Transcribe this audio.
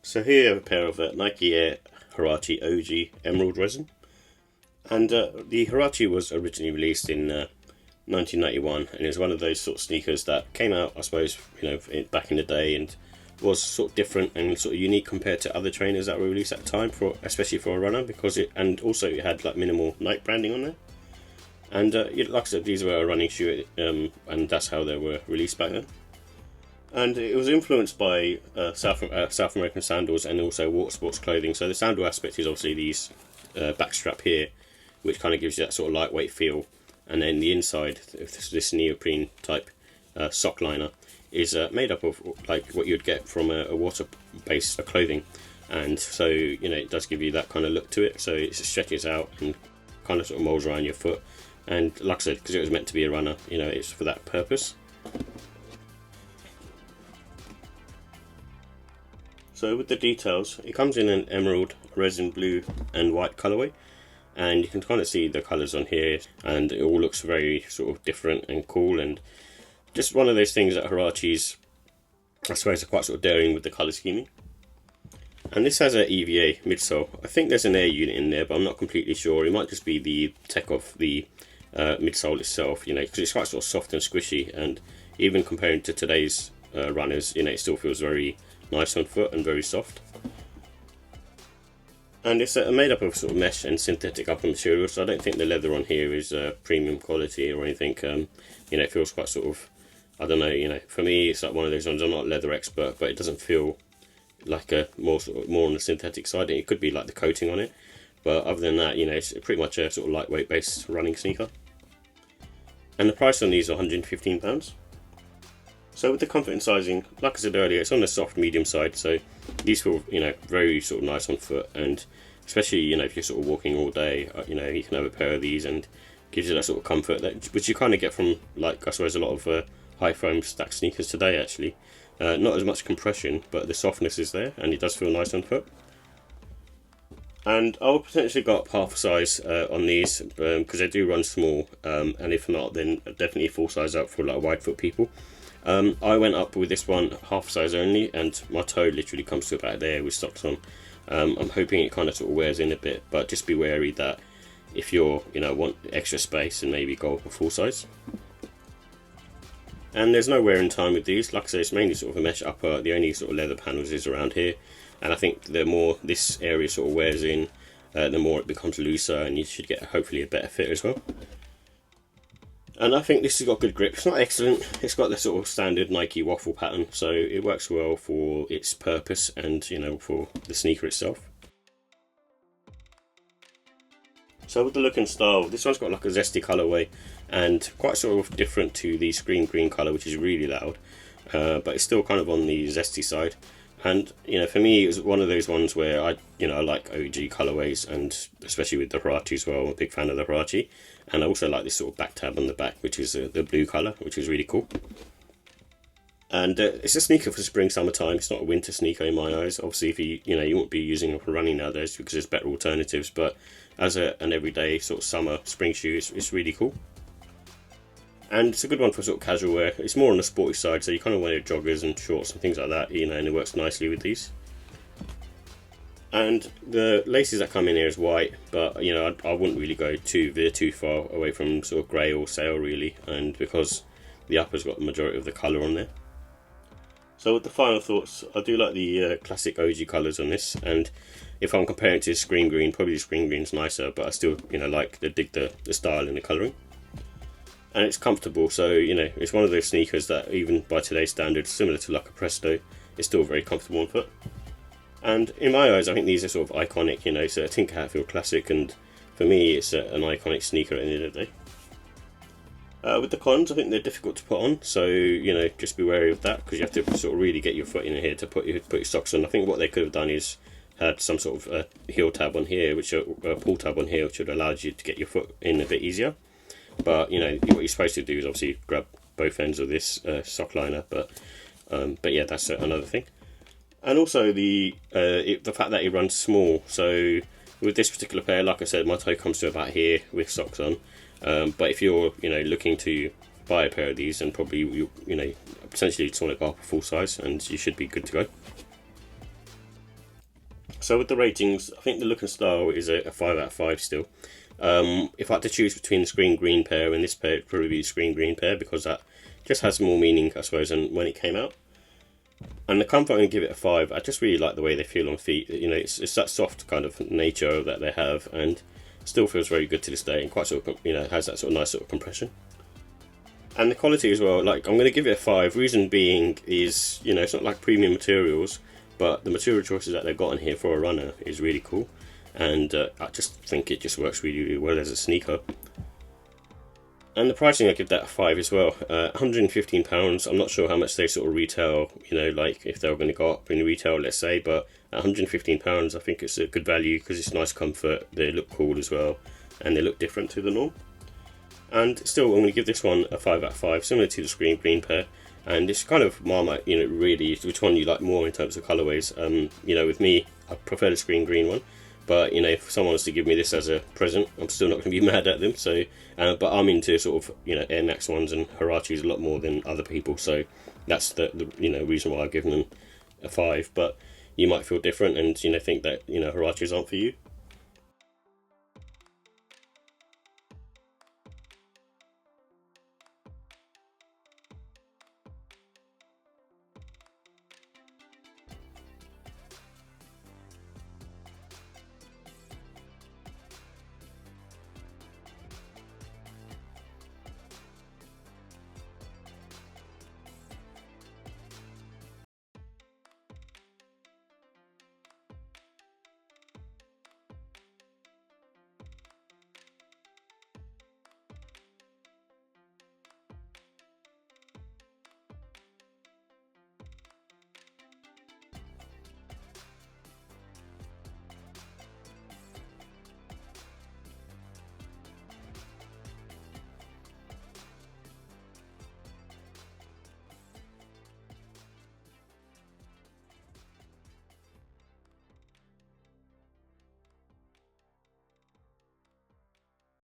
So here you have a pair of Nike Air Huarache OG Emerald Resin. And the Huarache was originally released in 1991, and it was one of those sort of sneakers that came out, I suppose, back in the day, and was sort of different and sort of unique compared to other trainers that were released at the time, especially for a runner, because it had like minimal Nike branding on there. And like I said, these were a running shoe, and that's how they were released back then. And it was influenced by South American sandals and also water sports clothing. So the sandal aspect is obviously these backstrap here, which kind of gives you that sort of lightweight feel. And then the inside, this neoprene type sock liner, is made up of like what you'd get from a water-based clothing. And so, it does give you that kind of look to it. So it stretches out and kind of sort of molds around your foot. And like I said, because it was meant to be a runner, it's for that purpose. So with the details, it comes in an emerald, resin blue and white colourway, and you can kind of see the colours on here, and it all looks very sort of different and cool, and just one of those things that Huaraches, I suppose, are quite sort of daring with the colour scheming. And this has a EVA midsole. I think there's an air unit in there, but I'm not completely sure. It might just be the tech of the midsole itself, because it's quite sort of soft and squishy, and even comparing to today's runners, it still feels very nice on foot and very soft. And it's made up of sort of mesh and synthetic upper material, so I don't think the leather on here is premium quality or anything. It feels quite sort of, I don't know, for me it's like one of those ones. I'm not a leather expert, but it doesn't feel like a more on the synthetic side. It could be like the coating on it, but other than that, it's pretty much a sort of lightweight based running sneaker. And the price on these are £115. So with the comfort and sizing, like I said earlier, it's on the soft medium side, so these feel, very sort of nice on foot, and especially, if you're sort of walking all day, you can have a pair of these and gives you that sort of comfort, which you kind of get from, like, I suppose, a lot of high foam stack sneakers today, actually. Not as much compression, but the softness is there, and it does feel nice on foot. And I'll potentially go up half a size on these, because they do run small, and if not, then definitely full size up for like wide foot people. I went up with this one half size only, and my toe literally comes to about there with socks on. I'm hoping it kind of sort of wears in a bit, but just be wary that if you're, want extra space, and maybe go up a full size. And there's no wear in time with these. Like I say, it's mainly sort of a mesh upper. The only sort of leather panels is around here, and I think the more this area sort of wears in, the more it becomes looser, and you should get hopefully a better fit as well. And I think this has got good grip. It's not excellent. It's got the sort of standard Nike waffle pattern, so it works well for its purpose and, for the sneaker itself. So with the look and style, this one's got like a zesty colourway and quite sort of different to the screen green colour, which is really loud, but it's still kind of on the zesty side. And for me, it was one of those ones where I like OG colorways, and especially with the Huarache as well. I'm a big fan of the Huarache, and I also like this sort of back tab on the back, which is the blue color, which is really cool. And it's a sneaker for spring, summertime. It's not a winter sneaker in my eyes. Obviously, if you won't be using it for running nowadays because there's better alternatives. But as an everyday sort of summer spring shoe, it's really cool. And it's a good one for sort of casual wear. It's more on the sporty side, so you kind of wear joggers and shorts and things like that, and it works nicely with these. And the laces that come in here is white, but I wouldn't really go too far away from sort of grey or sail really, and because the upper's got the majority of the colour on there. So with the final thoughts, I do like the classic OG colours on this, and if I'm comparing it to screen green, probably the screen green's nicer, but I still dig the style and the colouring. And it's comfortable, so it's one of those sneakers that even by today's standards, similar to like a Presto, it's still very comfortable on foot. And in my eyes, I think these are sort of iconic, it's a Tinker Hatfield classic, and for me it's an iconic sneaker at the end of the day. With the cons, I think they're difficult to put on, so just be wary of that, because you have to sort of really get your foot in here to put your socks on. I think what they could have done is had some sort of heel tab on here, pull tab on here, which would allow you to get your foot in a bit easier. But what you're supposed to do is obviously grab both ends of this sock liner. But yeah, that's another thing. And also the fact that it runs small. So with this particular pair, like I said, my toe comes to about here with socks on. But if you're looking to buy a pair of these, and probably potentially just want to go up a full size, and you should be good to go. So with the ratings, I think the look and style is a 5 out of 5 still. If I had to choose between the screen green pair and this pair, it'd probably be the screen green pair, because that just has more meaning, I suppose, than when it came out. And the comfort, I'm going to give it a 5. I just really like the way they feel on feet. You know, it's that soft kind of nature that they have, and still feels very good to this day, and quite sort of, you know, has that sort of nice sort of compression. And the quality as well, like, I'm going to give it a 5. Reason being is, you know, it's not like premium materials, but the material choices that they've got in here for a runner is really cool. And I just think it just works really, really well as a sneaker. And the pricing, I give that a 5 as well. £115. I'm not sure how much they sort of retail, you know, like if they're going to go up in retail, let's say, but at £115 I think it's a good value, because it's nice comfort, they look cool as well, and they look different to the norm. And still, I'm going to give this one a 5 out of 5, similar to the screen green pair. And it's kind of Marmite, you know, really, which one you like more in terms of colourways. You know, with me, I prefer the screen green one. But, you know, if someone was to give me this as a present, I'm still not going to be mad at them. So, but I'm into sort of, you know, Air Max ones and Huaraches a lot more than other people. So that's the you know, reason why I've given them a 5. But you might feel different and, you know, think that, you know, Huaraches aren't for you.